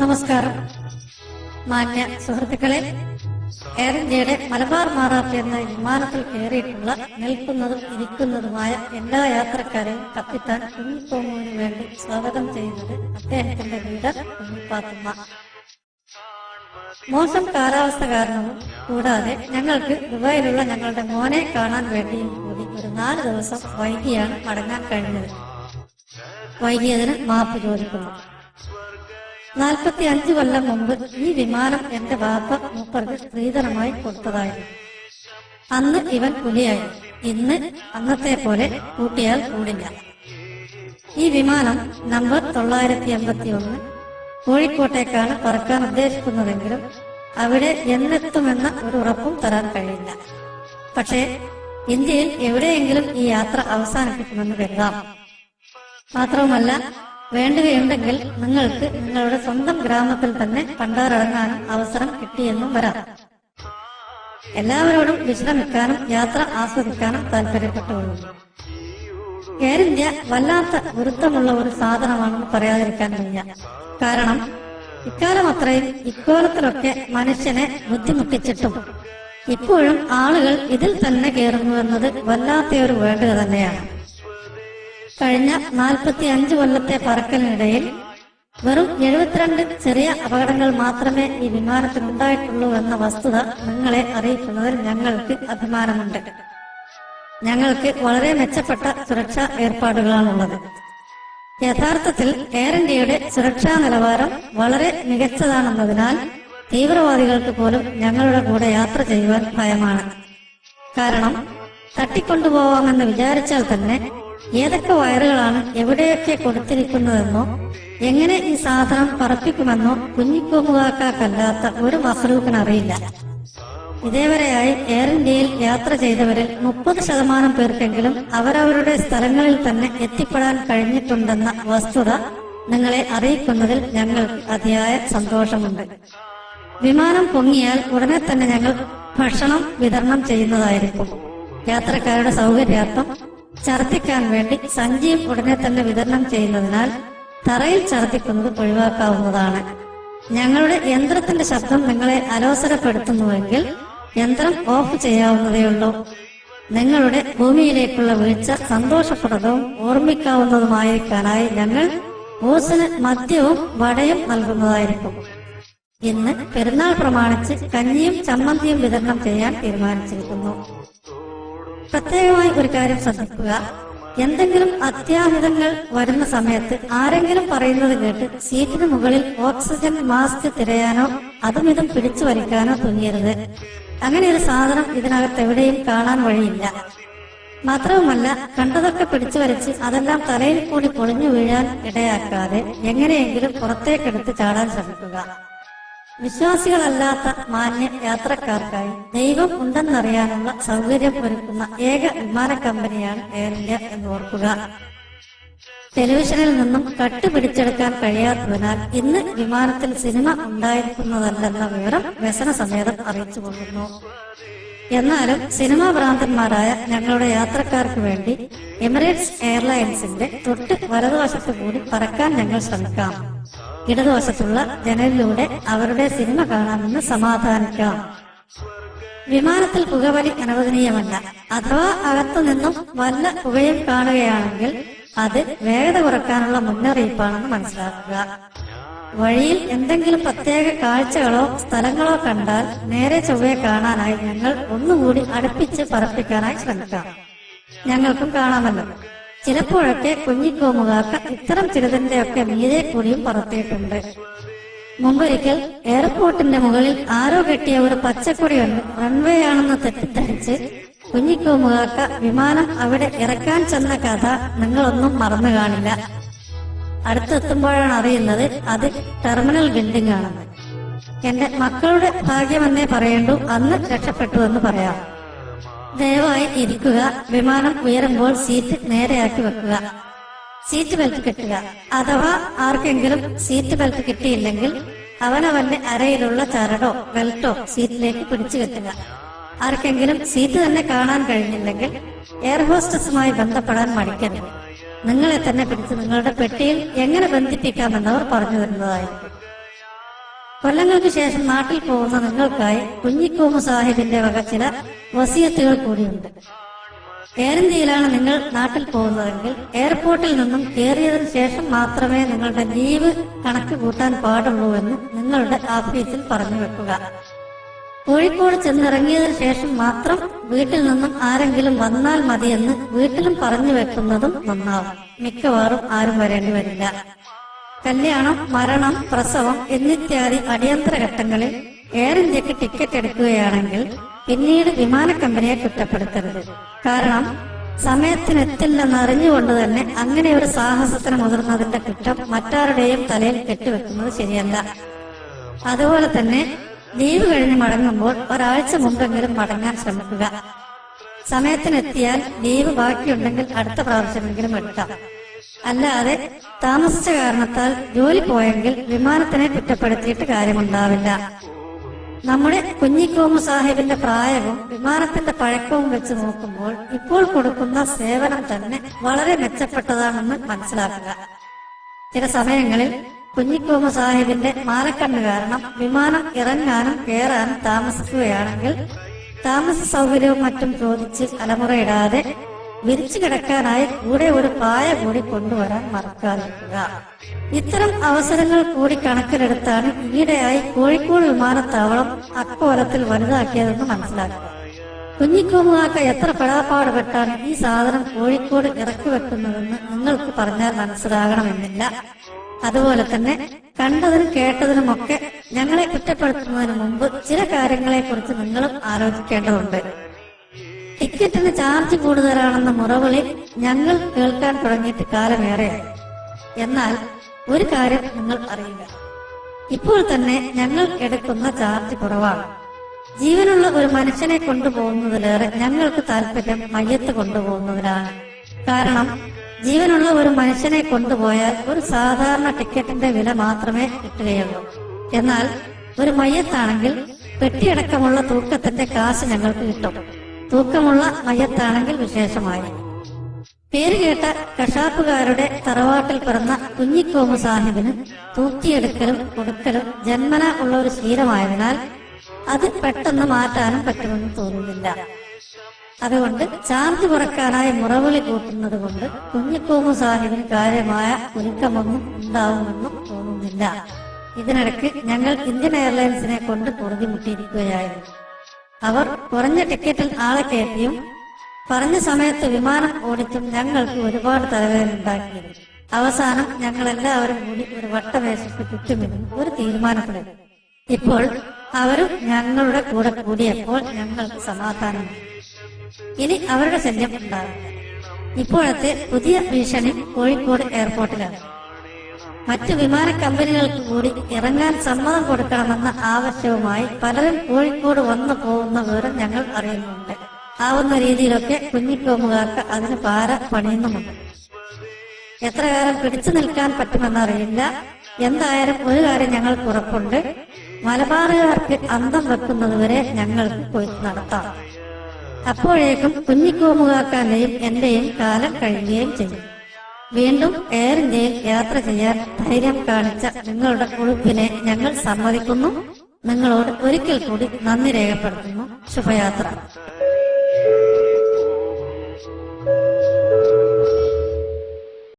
നമസ്കാരം മാന്യ സുഹൃത്തുക്കളെ, എയർ ഇന്ത്യയുടെ മലബാർ മാറാപ്പ് എന്ന വിമാനത്തിൽ കയറിയിട്ടുള്ള നിൽക്കുന്നതും ഇരിക്കുന്നതുമായ എല്ലാ യാത്രക്കാരെയും കപ്പിത്താൻ കുഞ്ഞിക്കോമുവിന് വേണ്ടി സ്വാഗതം ചെയ്യുന്നത് അദ്ദേഹത്തിന്റെ ലീഡർ കുഞ്ഞിപ്പാത്തുമ്മ. മോശം കാലാവസ്ഥ കാരണവും കൂടാതെ ഞങ്ങൾക്ക് ദുബായിലുള്ള ഞങ്ങളുടെ മോനെ കാണാൻ വേണ്ടിയും കൂടി ഒരു 4 ദിവസം വൈകിയാണ് മടങ്ങാൻ കഴിഞ്ഞത്. വൈകിയതിന് മാപ്പ് ചോദിക്കുന്നു. 45 കൊല്ലം മുമ്പ് ഈ വിമാനം എന്റെ വാപ്പ മൂപ്പർക്ക് സ്ത്രീധനമായി കൊടുത്തതായിരുന്നു. അന്ന് ഇവൻ പുലിയായി. ഇന്ന് അന്നത്തെ പോലെ കൂട്ടിയാൽ കൂടില്ല. ഈ വിമാനം നമ്പർ 981 കോഴിക്കോട്ടേക്കാണ് പറക്കാൻ ഉദ്ദേശിക്കുന്നതെങ്കിലും അവിടെ എന്നെത്തുമെന്ന ഒരു ഉറപ്പും തരാൻ കഴിയില്ല. പക്ഷേ ഇന്ത്യയിൽ എവിടെയെങ്കിലും ഈ യാത്ര അവസാനിപ്പിക്കുമെന്ന് കരുതാം. മാത്രവുമല്ല, വേണ്ടുകയുണ്ടെങ്കിൽ നിങ്ങൾക്ക് നിങ്ങളുടെ സ്വന്തം ഗ്രാമത്തിൽ തന്നെ പണ്ടാറടങ്ങാനും അവസരം കിട്ടിയെന്നും വരാം. എല്ലാവരോടും വിശ്രമിക്കാനും യാത്ര ആസ്വദിക്കാനും താല്പര്യപ്പെട്ടുകൊള്ളുന്നു. എയർ ഇന്ത്യ വല്ലാത്ത ഗുരുത്വമുള്ള ഒരു സാധനമാണെന്ന് പറയാതിരിക്കാൻ വയ്യ. കാരണം ഇക്കാലം അത്രയും ഇക്കോലത്തിലൊക്കെ മനുഷ്യനെ ബുദ്ധിമുട്ടിച്ചിട്ടും ഇപ്പോഴും ആളുകൾ ഇതിൽ തന്നെ കയറുന്നുവെന്നത് വല്ലാത്തൊരു വേണ്ടുക തന്നെയാണ്. കഴിഞ്ഞ 45 കൊല്ലത്തെ പറക്കലിനിടയിൽ വെറും 72 ചെറിയ അപകടങ്ങൾ മാത്രമേ ഈ വിമാനത്തിനുണ്ടായിട്ടുള്ളൂ എന്ന വസ്തുത നിങ്ങളെ അറിയിക്കുന്നതിൽ ഞങ്ങൾക്ക് അഭിമാനമുണ്ട്. ഞങ്ങൾക്ക് വളരെ മെച്ചപ്പെട്ട സുരക്ഷാ ഏർപ്പാടുകളാണുള്ളത്. യഥാർത്ഥത്തിൽ എയർ ഇന്ത്യയുടെ സുരക്ഷാ നിലവാരം വളരെ മികച്ചതാണെന്നതിനാൽ തീവ്രവാദികൾക്ക് പോലും ഞങ്ങളുടെ കൂടെ യാത്ര ചെയ്യുവാൻ ഭയമാണ്. കാരണം തട്ടിക്കൊണ്ടുപോവാമെന്ന് വിചാരിച്ചാൽ തന്നെ ഏതൊക്കെ വയറുകളാണ് എവിടെയൊക്കെ കൊടുത്തിരിക്കുന്നതെന്നോ എങ്ങനെ ഈ സാധനം പറപ്പിക്കുമെന്നോ കുഞ്ഞിക്കോമുകാക്കല്ലാത്ത ഒരു മഹ്ലൂക്കിനറിയില്ല. ഇതേവരെയായി എയർ ഇന്ത്യയിൽ യാത്ര ചെയ്തവരിൽ 30% പേർക്കെങ്കിലും അവരവരുടെ സ്ഥലങ്ങളിൽ തന്നെ എത്തിപ്പെടാൻ കഴിഞ്ഞിട്ടുണ്ടെന്ന വസ്തുത നിങ്ങളെ അറിയിക്കുന്നതിൽ ഞങ്ങൾക്ക് അതിയായ സന്തോഷമുണ്ട്. വിമാനം പൊങ്ങിയാൽ ഉടനെ തന്നെ ഞങ്ങൾ ഭക്ഷണം വിതരണം ചെയ്യുന്നതായിരിക്കും. യാത്രക്കാരുടെ സൗകര്യാർത്ഥം ഛർദ്ദിക്കാൻ വേണ്ടി സഞ്ചിയും ഉടനെ തന്നെ വിതരണം ചെയ്യുന്നതിനാൽ തറയിൽ ഛർദ്ദിക്കുന്നത് ഒഴിവാക്കാവുന്നതാണ്. ഞങ്ങളുടെ യന്ത്രത്തിന്റെ ശബ്ദം നിങ്ങളെ അലോസരപ്പെടുത്തുന്നുവെങ്കിൽ യന്ത്രം ഓഫ് ചെയ്യാവുന്നതേയുള്ളൂ. നിങ്ങളുടെ ഭൂമിയിലേക്കുള്ള വീഴ്ച സന്തോഷപ്രദവും ഓർമ്മിക്കാവുന്നതുമായിരിക്കാനായി ഞങ്ങൾ ഓസിന് മദ്യവും വടയും നൽകുന്നതായിരിക്കും. ഇന്ന് പെരുന്നാൾ പ്രമാണിച്ച് കഞ്ഞിയും ചമ്മന്തിയും വിതരണം ചെയ്യാൻ തീരുമാനിച്ചിരിക്കുന്നു. പ്രത്യേകമായി ഒരു കാര്യം ശ്രദ്ധിക്കുക. എന്തെങ്കിലും അത്യാഹിതങ്ങൾ വരുന്ന സമയത്ത് ആരെങ്കിലും പറയുന്നത് കേട്ട് സീറ്റിന് മുകളിൽ ഓക്സിജൻ മാസ്ക് തിരയാനോ അതുമിതും പിടിച്ചു വലിക്കാനോ തുനിയരുത്. അങ്ങനെ ഒരു സാധനം ഇതിനകത്ത് എവിടെയും കാണാൻ വഴിയില്ല. മാത്രവുമല്ല, കണ്ടതൊക്കെ പിടിച്ചു വലിച്ച് അതെല്ലാം തലയിൽ കൂടി പൊളിഞ്ഞു വീഴാൻ ഇടയാക്കാതെ എങ്ങനെയെങ്കിലും പുറത്തേക്കെടുത്ത് ചാടാൻ ശ്രമിക്കുക. വിശ്വാസികളല്ലാത്ത മാന്യ യാത്രക്കാർക്കായി ദൈവം ഉണ്ടെന്നറിയാനുള്ള സൗകര്യം ഒരുക്കുന്ന ഏക വിമാന കമ്പനിയാണ് എയർ ഇന്ത്യ എന്ന് ഓർക്കുക. ടെലിവിഷനിൽ നിന്നും കട്ടുപിടിച്ചെടുക്കാൻ കഴിയാത്തതിനാൽ ഇന്ന് വിമാനത്തിൽ സിനിമ ഉണ്ടായിരിക്കുന്നതല്ലെന്ന വിവരം വ്യസന സമേതം അറിയിച്ചു കൊള്ളുന്നു. എന്നാലും സിനിമാ ഭ്രാന്തന്മാരായ ഞങ്ങളുടെ യാത്രക്കാർക്ക് വേണ്ടി എമിറേറ്റ്സ് എയർലൈൻസിന്റെ തൊട്ട് വലതുവശത്ത് കൂടി പറക്കാൻ ഞങ്ങൾ ശ്രമിക്കാം. ഇടതുവശത്തുള്ള ജനലിലൂടെ അവരുടെ സിനിമ കാണാമെന്ന് സമാധാനിക്കാം. വിമാനത്തിൽ പുകവലി അനുവദനീയമല്ല. അഥവാ അകത്തുനിന്നും വല്ല പുകയും കാണുകയാണെങ്കിൽ അത് വേഗത കുറയ്ക്കാനുള്ള മുന്നറിയിപ്പാണെന്ന് മനസ്സിലാക്കുക. വഴിയിൽ എന്തെങ്കിലും പ്രത്യേക കാഴ്ചകളോ സ്ഥലങ്ങളോ കണ്ടാൽ നേരെ ചൊവ്വയെ കാണാനായി ഞങ്ങൾ ഒന്നുകൂടി അടുപ്പിച്ച് പറപ്പിക്കാനായി ശ്രമിക്കാം. ഞങ്ങൾക്കും കാണാമല്ലോ. ചിലപ്പോഴൊക്കെ കുഞ്ഞിക്കോമുകാക്ക ഇത്തരം ചിലതിന്റെയൊക്കെ മീതെ കൂടിയും പറത്തിയിട്ടുണ്ട്. മുമ്പൊരിക്കൽ എയർപോർട്ടിന്റെ മുകളിൽ ആരോ കെട്ടിയ ഒരു പച്ചക്കൊടി കൊണ്ട് റൺവേ ആണെന്ന് തെറ്റിദ്ധരിച്ച് കുഞ്ഞിക്കോമുകാക്ക വിമാനം അവിടെ ഇറക്കാൻ ചെന്ന കഥ നിങ്ങളൊന്നും മറന്നു കാണില്ല. അടുത്തെത്തുമ്പോഴാണ് അറിയുന്നത് അത് ടെർമിനൽ ബിൽഡിംഗ് ആണെന്ന്. എന്റെ മക്കളുടെ ഭാഗ്യമെന്നേ പറയേണ്ടു, അന്ന് രക്ഷപ്പെട്ടു എന്ന് പറയാം. ദയവായി ഇരിക്കുക. വിമാനം ഉയരുമ്പോൾ സീറ്റ് നേരെയാക്കി വെക്കുക. സീറ്റ് ബെൽറ്റ് കെട്ടുക. അഥവാ ആർക്കെങ്കിലും സീറ്റ് ബെൽറ്റ് കിട്ടിയില്ലെങ്കിൽ അവനവന്റെ അരയിലുള്ള ചരടോ ബെൽറ്റോ സീറ്റിലേക്ക് പിടിച്ചു കെട്ടുക. ആർക്കെങ്കിലും സീറ്റ് തന്നെ കാണാൻ കഴിഞ്ഞില്ലെങ്കിൽ എയർ ഹോസ്റ്റസുമായി ബന്ധപ്പെടാൻ മടിക്കരുത്. നിങ്ങളെ തന്നെ പിടിച്ച് നിങ്ങളുടെ പെട്ടിയിൽ എങ്ങനെ ബന്ധിപ്പിക്കാമെന്നവർ പറഞ്ഞു തരുന്നതായിരിക്കും. കൊല്ലങ്ങൾക്ക് ശേഷം നാട്ടിൽ പോകുന്ന നിങ്ങൾക്കായി കുഞ്ഞിക്കോമു സാഹിബിന്റെ വക ചില വസിയത്തുകൾ കൂടിയുണ്ട്. എയർ ഇന്ത്യയിലാണ് നിങ്ങൾ നാട്ടിൽ പോകുന്നതെങ്കിൽ എയർപോർട്ടിൽ നിന്നും കയറിയതിനു ശേഷം മാത്രമേ നിങ്ങളുടെ ലീവ് കണക്ക് കൂട്ടാൻ പാടുള്ളൂ എന്ന് നിങ്ങളുടെ ഓഫീസിൽ പറഞ്ഞു വെക്കുക. കോഴിക്കോട് ചെന്നിറങ്ങിയതിനു ശേഷം മാത്രം വീട്ടിൽ നിന്നും ആരെങ്കിലും വന്നാൽ മതിയെന്ന് വീട്ടിലും പറഞ്ഞു വെക്കുന്നതും നന്നാവും. മിക്കവാറും ആരും വരേണ്ടി വരില്ല. കല്യാണം, മരണം, പ്രസവം എന്നിത്യാദി അടിയന്തര ഘട്ടങ്ങളിൽ എയർ ഇന്ത്യക്ക് ടിക്കറ്റ് എടുക്കുകയാണെങ്കിൽ പിന്നീട് വിമാന കമ്പനിയെ കുറ്റപ്പെടുത്തരുത്. കാരണം സമയത്തിനെത്തില്ലെന്ന് അറിഞ്ഞുകൊണ്ട് തന്നെ അങ്ങനെ ഒരു സാഹസത്തിന് മുതിർന്നതിന്റെ കുറ്റം മറ്റാരുടെയും തലയിൽ കെട്ടിവെക്കുന്നത് ശരിയല്ല. അതുപോലെ തന്നെ ലീവ് കഴിഞ്ഞ് മടങ്ങുമ്പോൾ ഒരാഴ്ച മുമ്പെങ്കിലും മടങ്ങാൻ ശ്രമിക്കുക. സമയത്തിനെത്തിയാൽ ലീവ് ബാക്കിയുണ്ടെങ്കിൽ അടുത്ത പ്രാവശ്യമെങ്കിലും എടുക്കാം. അല്ലാതെ താമസിച്ച കാരണത്താൽ ജോലി പോയെങ്കിൽ വിമാനത്തിനെ കുറ്റപ്പെടുത്തിയിട്ട് കാര്യമുണ്ടാവില്ല. നമ്മുടെ കുഞ്ഞിക്കോമു സാഹിബിന്റെ പ്രായവും വിമാനത്തിന്റെ പഴക്കവും വെച്ച് നോക്കുമ്പോൾ ഇപ്പോൾ കൊടുക്കുന്ന സേവനം തന്നെ വളരെ മെച്ചപ്പെട്ടതാണെന്ന് മനസ്സിലാക്കുക. ചില സമയങ്ങളിൽ കുഞ്ഞിക്കോമു സാഹിബിന്റെ മാനക്കണ്ണ് കാരണം വിമാനം ഇറങ്ങാനും കയറാനും താമസിക്കുകയാണെങ്കിൽ താമസ സൗകര്യവും മറ്റും ചോദിച്ച് അലമുറയിടാതെ വിരിച്ചു കിടക്കാനായി കൂടെ ഒരു പായ കൂടി കൊണ്ടുവരാൻ മറക്കാതിരിക്കുക. ഇത്തരം അവസരങ്ങൾ കൂടി കണക്കിലെടുത്താണ് ഈയിടെയായി കോഴിക്കോട് വിമാനത്താവളം അക്കോലത്തിൽ വലുതാക്കിയതെന്ന് മനസ്സിലാക്കുക. കുഞ്ഞിക്കോമുകാക്ക എത്ര പെടാപ്പാടുപെട്ടാണ് ഈ സാധനം കോഴിക്കോട് ഇറക്കി വെക്കുന്നതെന്ന് നിങ്ങൾക്ക് പറഞ്ഞാൽ മനസ്സിലാകണമെന്നില്ല. അതുപോലെ തന്നെ കണ്ടതിനും കേട്ടതിനുമൊക്കെ ഞങ്ങളെ കുറ്റപ്പെടുത്തുന്നതിന് മുമ്പ് ചില കാര്യങ്ങളെ കുറിച്ച് നിങ്ങളും ആലോചിക്കേണ്ടതുണ്ട്. ടിക്കറ്റിന് ചാർജ് കൂടുതലാണെന്ന മുറവിളി ഞങ്ങൾ കേൾക്കാൻ തുടങ്ങിയിട്ട് കാലമേറെയായി. എന്നാൽ ഒരു കാര്യം നിങ്ങൾ അറിയുക, ഇപ്പോൾ തന്നെ ഞങ്ങൾ എടുക്കുന്ന ചാർജ് കുറവാണ്. ജീവനുള്ള ഒരു മനുഷ്യനെ കൊണ്ടുപോകുന്നതിലേറെ ഞങ്ങൾക്ക് താല്പര്യം മയ്യത്ത് കൊണ്ടുപോകുന്നതിനാണ്. കാരണം ജീവനുള്ള ഒരു മനുഷ്യനെ കൊണ്ടുപോയാൽ ഒരു സാധാരണ ടിക്കറ്റിന്റെ വില മാത്രമേ കിട്ടുകയുള്ളൂ. എന്നാൽ ഒരു മയ്യത്താണെങ്കിൽ പെട്ടിയടക്കമുള്ള തൂക്കത്തിന്റെ കാശ് ഞങ്ങൾക്ക് കിട്ടും. തൂക്കമുള്ള മയ്യത്താണെങ്കിൽ വിശേഷമായി. പേരുകേട്ട കഷാപ്പുകാരുടെ തറവാട്ടിൽ പിറന്ന കുഞ്ഞിക്കോമു സാഹിബിന് തൂക്കിയെടുക്കലും കൊടുക്കലും ജന്മന ഉള്ള ഒരു ശീലമായതിനാൽ അത് പെട്ടെന്ന് മാറ്റാനും പറ്റുമെന്ന് തോന്നുന്നില്ല. അതുകൊണ്ട് ചാർജ് കുറക്കാനായി മുറവിളി കൂട്ടുന്നത് കൊണ്ട് കുഞ്ഞിക്കോമു സാഹിബിന് കാര്യമായ ഒരുക്കമൊന്നും ഉണ്ടാവുമെന്നും തോന്നുന്നില്ല. ഇതിനിടയ്ക്ക് ഞങ്ങൾ ഇന്ത്യൻ എയർലൈൻസിനെ കൊണ്ട് പൊറുതിമുട്ടിയിരിക്കുകയായിരുന്നു. അവർ കുറഞ്ഞ ടിക്കറ്റിൽ ആളെ കയറ്റിയും പറഞ്ഞ സമയത്ത് വിമാനം ഓടിച്ചും ഞങ്ങൾക്ക് ഒരുപാട് തലവേദന ഉണ്ടാക്കിയിരുന്നു. അവസാനം ഞങ്ങൾ എല്ലാവരും കൂടി ഒരു വട്ടമേശയ്ക്ക് ചുറ്റുമിരുന്ന് ഒരു തീരുമാനത്തിലെത്തി. ഇപ്പോൾ അവരും ഞങ്ങളുടെ കൂടെ കൂടിയപ്പോൾ ഞങ്ങൾക്ക് സമാധാനമുണ്ട്. ഇനി അവരുടെ ശല്യം ഉണ്ടാവില്ല. ഇപ്പോഴത്തെ പുതിയ ഭീഷണി കോഴിക്കോട് എയർപോർട്ടിലാണ്. മറ്റു വിമാന കമ്പനികൾക്ക് കൂടി ഇറങ്ങാൻ സമ്മതം കൊടുക്കണമെന്ന ആവശ്യവുമായി പലരും കോഴിക്കോട് വന്നു പോകുന്ന വിവരം ഞങ്ങൾ അറിയുന്നുണ്ട്. ആവുന്ന രീതിയിലൊക്കെ കുഞ്ഞിക്കോമുകാർക്ക് അതിന് പാര പണിയുന്നുമുണ്ട്. എത്ര കാലം പിടിച്ചു നിൽക്കാൻ പറ്റുമെന്നറിയില്ല. എന്തായാലും ഒരു കാര്യം ഞങ്ങൾക്ക് ഉറപ്പുണ്ട്, മലബാറുകാർക്ക് അന്തം വെക്കുന്നതുവരെ ഞങ്ങൾക്ക് പോയി നടത്താം. അപ്പോഴേക്കും കുഞ്ഞിക്കോമുകാക്കാന്റെയും എന്റെയും കാലം കഴിയുകയും ചെയ്യും. വീണ്ടും എയർ ഇന്ത്യയിൽ യാത്ര ചെയ്യാൻ ധൈര്യം കാണിച്ച നിങ്ങളുടെ ഉളുപ്പിനെ ഞങ്ങൾ സമ്മതിക്കുന്നു. നിങ്ങളോട് ഒരിക്കൽ കൂടി നന്ദി രേഖപ്പെടുത്തുന്നു. ശുഭയാത്ര.